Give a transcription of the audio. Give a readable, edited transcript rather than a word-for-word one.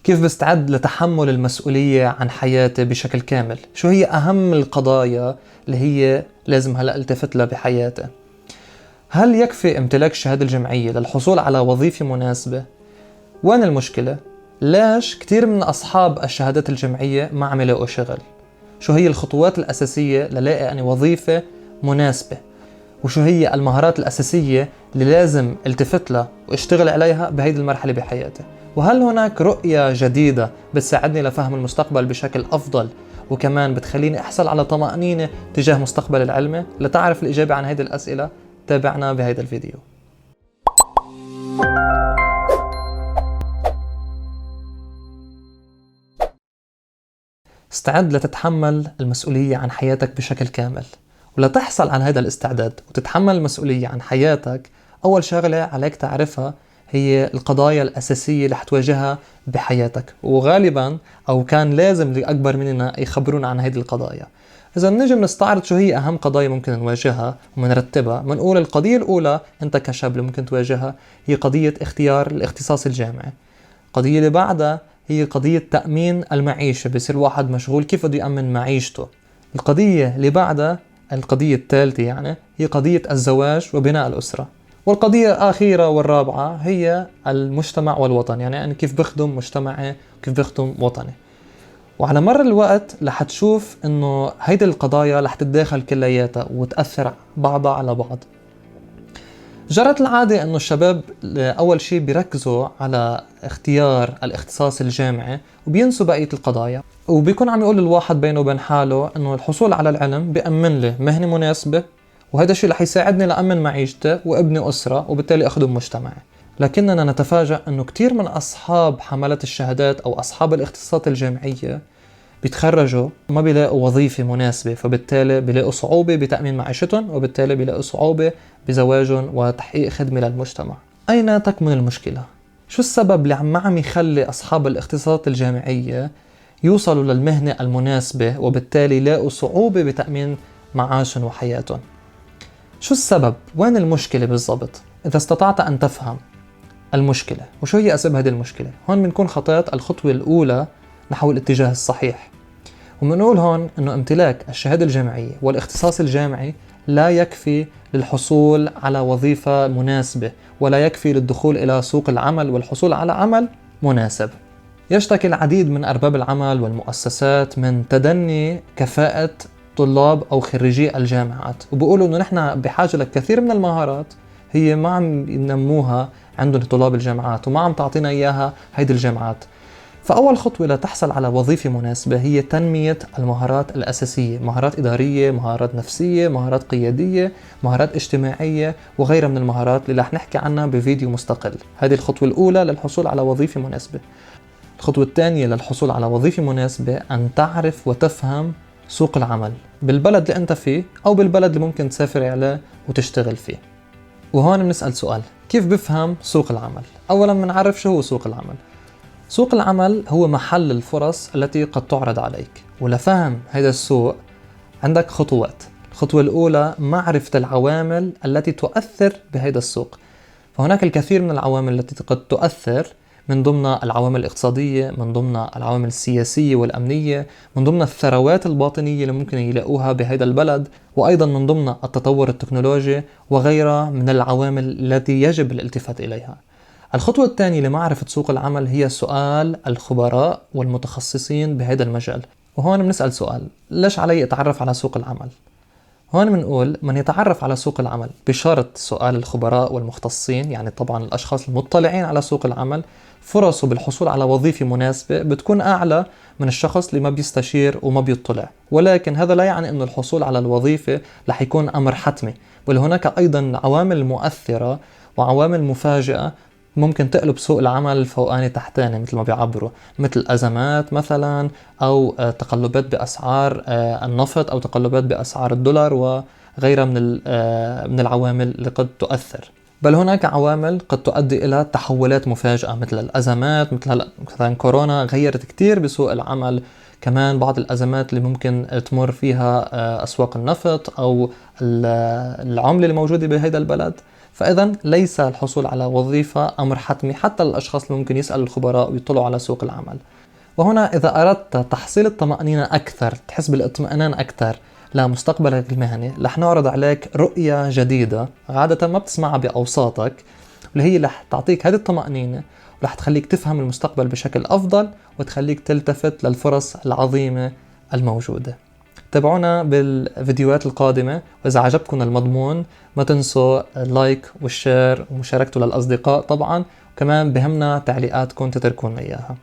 كيف بستعد لتحمل المسؤولية عن حياتي بشكل كامل؟ شو هي أهم القضايا اللي هي لازم هلأ التفت لها بحياتي؟ هل يكفي امتلاك الشهادة الجامعية للحصول على وظيفة مناسبة؟ وين المشكلة؟ ليش كتير من أصحاب الشهادات الجامعية ما عم يلاقوا شغل؟ شو هي الخطوات الأساسية للاقي أني وظيفة مناسبة؟ وشو هي المهارات الأساسية اللي لازم التفت لها واشتغل عليها بهيدي المرحلة بحياتي؟ وهل هناك رؤية جديدة بتساعدني لفهم المستقبل بشكل أفضل وكمان بتخليني أحصل على طمأنينة تجاه مستقبل العلمي؟ لتعرف الإجابة عن هيدي الأسئلة تابعنا بهيدا الفيديو. استعد لتتحمل المسؤولية عن حياتك بشكل كامل. ولتحصل على هذا الاستعداد وتتحمل المسؤولية عن حياتك، أول شغلة عليك تعرفها هي القضايا الأساسية اللي حتواجهها بحياتك، وغالبا أو كان لازم لأكبر مننا يخبرونا عن هذه القضايا. إذا نجي نستعرض شو هي أهم قضايا ممكن نواجهها ومنرتبها، منقول القضية الأولى أنت كشاب اللي ممكن تواجهها هي قضية اختيار الاختصاص الجامعي. القضية اللي بعدها هي قضية تأمين المعيشة، بصير الواحد مشغول كيف بده يأمن معيشته. القضية اللي بعدها، القضية الثالثة يعني، هي قضية الزواج وبناء الأسرة. والقضية الأخيرة والرابعة هي المجتمع والوطن، يعني أنا كيف بخدم مجتمعي وكيف بخدم وطني. وعلى مر الوقت رح تشوف إنه هيدي القضايا رح تتداخل كلياتها وتأثر بعضها على بعض. جرت العادة أنه الشباب أول شيء بيركزوا على اختيار الاختصاص الجامعي وبينسوا بقية القضايا، وبيكون عم يقول الواحد بينه وبين حاله أنه الحصول على العلم بيأمن لي مهنة مناسبة، وهذا الشيء رح يساعدني لأمن معيشتي وابني أسرة وبالتالي أخدم مجتمعي. لكننا نتفاجأ أنه كتير من أصحاب حملة الشهادات أو أصحاب الاختصاصات الجامعية بيتخرجوا وما بيلاقوا وظيفة مناسبة، فبالتالي بيلاقوا صعوبة بتأمين معيشتهم، وبالتالي بيلاقوا صعوبة بزواجهم وتحقيق خدمة للمجتمع. أين تكمن المشكلة؟ شو السبب اللي ما عم يخلي أصحاب الاختصاصات الجامعية يوصلوا للمهنة المناسبة وبالتالي يلاقوا صعوبة بتأمين معاشهم وحياتهم؟ شو السبب؟ وين المشكلة بالضبط؟ إذا استطعت أن تفهم المشكلة وشو هي أسباب هذه المشكلة، هون بنكون خطيت الخطوة الأولى نحو الاتجاه الصحيح. ومنقول هون أنه امتلاك الشهادة الجامعية والاختصاص الجامعي لا يكفي للحصول على وظيفة مناسبة، ولا يكفي للدخول إلى سوق العمل والحصول على عمل مناسب. يشتكي العديد من أرباب العمل والمؤسسات من تدني كفاءة طلاب أو خريجي الجامعات، وبيقولوا أنه نحن بحاجة لكثير من المهارات هي ما عم ينموها عندهم طلاب الجامعات وما عم تعطينا إياها هيدي الجامعات. فأول خطوة لتحصل على وظيفة مناسبة هي تنمية المهارات الأساسية، مهارات إدارية، مهارات نفسية، مهارات قيادية، مهارات اجتماعية وغيرها من المهارات اللي رح نحكي عنها بفيديو مستقل. هذه الخطوة الأولى للحصول على وظيفة مناسبة. الخطوة الثانية للحصول على وظيفة مناسبة أن تعرف وتفهم سوق العمل بالبلد اللي أنت فيه أو بالبلد اللي ممكن تسافر عليه وتشتغل فيه. وهون بنسأل سؤال: كيف بفهم سوق العمل؟ أولا بنعرف شو هو سوق العمل. سوق العمل هو محل الفرص التي قد تعرض عليك، ولفهم هذا السوق عندك خطوات. الخطوة الأولى معرفة العوامل التي تؤثر بهذا السوق. فهناك الكثير من العوامل التي قد تؤثر، من ضمن العوامل الاقتصادية، من ضمن العوامل السياسية والأمنية، من ضمن الثروات الباطنية اللي ممكن يلاقوها بهذا البلد، وأيضا من ضمن التطور التكنولوجي وغيرها من العوامل التي يجب الالتفات إليها. الخطوة الثانية لمعرفة سوق العمل هي سؤال الخبراء والمتخصصين بهذا المجال. وهون بنسأل سؤال: ليش علي أتعرف على سوق العمل؟ هون بنقول من يتعرف على سوق العمل بشرط سؤال الخبراء والمختصين، يعني طبعا الأشخاص المطلعين على سوق العمل، فرصه بالحصول على وظيفة مناسبة بتكون أعلى من الشخص اللي ما بيستشير وما بيطلع. ولكن هذا لا يعني أن الحصول على الوظيفة رح يكون أمر حتمي، بل هناك أيضا عوامل مؤثرة وعوامل مفاجئة ممكن تقلب سوق العمل فوقاني تحتاني، مثل ما بيعبروا، مثل أزمات مثلا، أو تقلبات بأسعار النفط، أو تقلبات بأسعار الدولار وغيرها من العوامل اللي قد تؤثر. بل هناك عوامل قد تؤدي إلى تحولات مفاجئة مثل الأزمات، مثلا كورونا غيرت كتير بسوق العمل. كمان بعض الأزمات اللي ممكن تمر فيها أسواق النفط أو العملة اللي موجودة بهذا البلد. فإذا ليس الحصول على وظيفة أمر حتمي حتى للأشخاص اللي ممكن يسألوا الخبراء ويطلعوا على سوق العمل. وهنا إذا أردت تحصيل الطمأنينة أكثر، تحس بالاطمئنان أكثر لمستقبلك المهني، رح نعرض عليك رؤية جديدة عادة ما بتسمعها بأوساطك، واللي هي رح تعطيك هذه الطمأنينة ورح تخليك تفهم المستقبل بشكل أفضل وتخليك تلتفت للفرص العظيمة الموجودة. تابعونا بالفيديوهات القادمة، وإذا عجبكم المضمون ما تنسوا اللايك والشير ومشاركته للأصدقاء طبعا، وكمان بهمنا تعليقاتكم تتركونا إياها.